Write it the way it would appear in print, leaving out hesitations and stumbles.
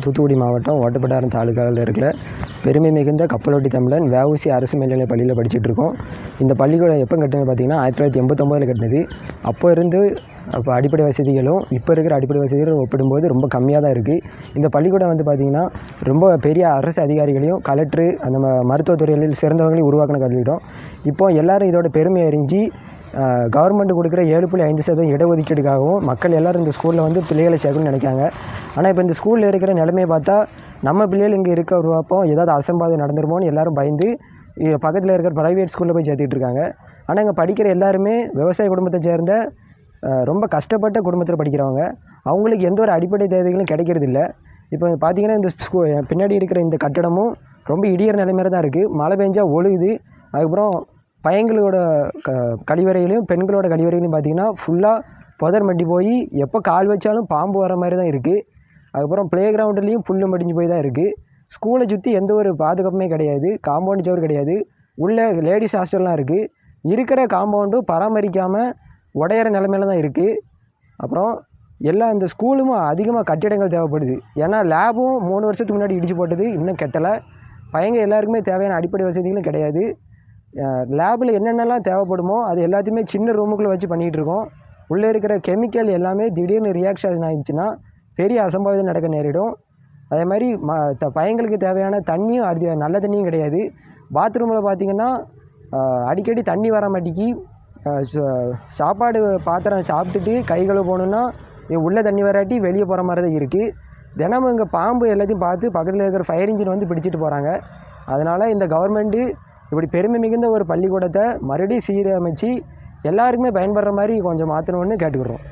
தூத்துக்குடி மாவட்டம் ஓட்டப்பிடாரம் தாலுகாவில் இருக்கிற பெருமை மிகுந்த கப்பலோட்டி தமிழன் வஉசி அரசு மேல்நிலைப் பள்ளியில் படிச்சுட்டு இருக்கோம். இந்த பள்ளிக்கூடம் எப்போ கட்டினது பார்த்திங்கன்னா 1989 கட்டினது. அப்போ இருந்து அடிப்படை வசதிகளும் இப்போ இருக்கிற அடிப்படை வசதிகளும் ஒப்பிடும்போது ரொம்ப கம்மியாக தான் இருக்குது. இந்த பள்ளிக்கூடம் வந்து பார்த்திங்கன்னா ரொம்ப பெரிய அரசு அதிகாரிகளையும் கலெக்டரு அந்த மருத்துவத்துறைகளில் சிறந்தவங்களையும் உருவாக்கின கல்வியிடம். இப்போ எல்லோரும் இதோட பெருமை அறிஞ்சு கவர்மெண்ட் கொடுக்குற 7.5% இடஒதுக்கீடுக்காகவும் மக்கள் எல்லோரும் இந்த ஸ்கூலில் வந்து பிள்ளைகளை சேர்க்கணும்னு நினைக்காங்க. ஆனால் இப்போ இந்த ஸ்கூலில் இருக்கிற நிலைமையை பார்த்தா நம்ம பிள்ளைகள் இங்கே இருக்க உருவாப்போ ஏதாவது அசம்பாவிதம் நடந்துருமோன்னு எல்லோரும் பயந்து பக்கத்தில் இருக்கிற ப்ரைவேட் ஸ்கூலில் போய் சேர்த்துக்கிட்டு இருக்காங்க. ஆனால் இங்கே படிக்கிற எல்லாருமே விவசாய குடும்பத்தை சேர்ந்த ரொம்ப கஷ்டப்பட்ட குடும்பத்தில் படிக்கிறவங்க. அவங்களுக்கு எந்த ஒரு அடிப்படை தேவைகளும் கிடைக்கிறதில்ல. இப்போ பார்த்திங்கன்னா இந்த பின்னாடி இருக்கிற இந்த கட்டடமும் ரொம்ப இடிகிற நிலைமையில தான் இருக்குது. மழை பெஞ்சால் ஒழுகுது. அதுக்கப்புறம் பையங்களோட கழிவறைகளையும் பெண்களோட கழிவறைகளையும் பார்த்திங்கன்னா ஃபுல்லாக புதர் மட்டி போய் எப்போ கால் வச்சாலும் பாம்பு வர மாதிரி தான் இருக்குது. அதுக்கப்புறம் ப்ளே கிரவுண்ட்லேயும் புல் மடிஞ்சு போய் தான் இருக்குது. ஸ்கூலை சுற்றி எந்த ஒரு பாதுகாப்புமே கிடையாது. காம்பவுண்டு சவர் கிடையாது. உள்ளே லேடிஸ் ஹாஸ்டல்லாம் இருக்குது. இருக்கிற காம்பவுண்டும் பராமரிக்காமல் உடையிற நிலைமையில தான் இருக்குது. அப்புறம் எல்லாம் இந்த ஸ்கூலும் அதிகமாக கட்டிடங்கள் தேவைப்படுது. ஏன்னா லேபும் 3 வருஷத்துக்கு முன்னாடி இடிச்சு போட்டது, இன்னும் கெட்டலை. பையங்க எல்லாருக்குமே தேவையான அடிப்படை வசதிகளும் கிடையாது. லேபில் என்னென்னலாம் தேவைப்படுமோ அது எல்லாத்தையுமே சின்ன ரூமுக்குள்ளே வச்சு பண்ணிகிட்ருக்கோம். உள்ளே இருக்கிற கெமிக்கல் எல்லாமே திடீர்னு ரியாக்ஷன் ஆகிடுச்சுன்னா பெரிய அசம்பாவிதம் நடக்க நேரிடும். அதே மாதிரி பையங்களுக்கு தேவையான தண்ணியும் நல்ல தண்ணியும் கிடையாது. பாத்ரூமில் பார்த்திங்கன்னா அடிக்கடி தண்ணி வர மாட்டேங்கி. சாப்பாடு பாத்திரம் சாப்பிட்டுட்டு கை கழுவ போகணுன்னா உள்ளே தண்ணி வராட்டி வெளியே போகிற மாதிரி தான் இருக்குது. தினமும் இங்கே பாம்பு எல்லாத்தையும் பார்த்து பக்கத்தில் இருக்கிற ஃபயர் இன்ஜின் வந்து பிடிச்சிட்டு போகிறாங்க. அதனால் இந்த கவர்மெண்ட்டு இப்படி பெருமை மிகுந்த ஒரு பள்ளிக்கூடத்தை மறுபடியும் சீரமைச்சு எல்லாருக்குமே பயன்படுற மாதிரி கொஞ்சம் மாற்றணும்னு கேட்டுக்கிறோம்.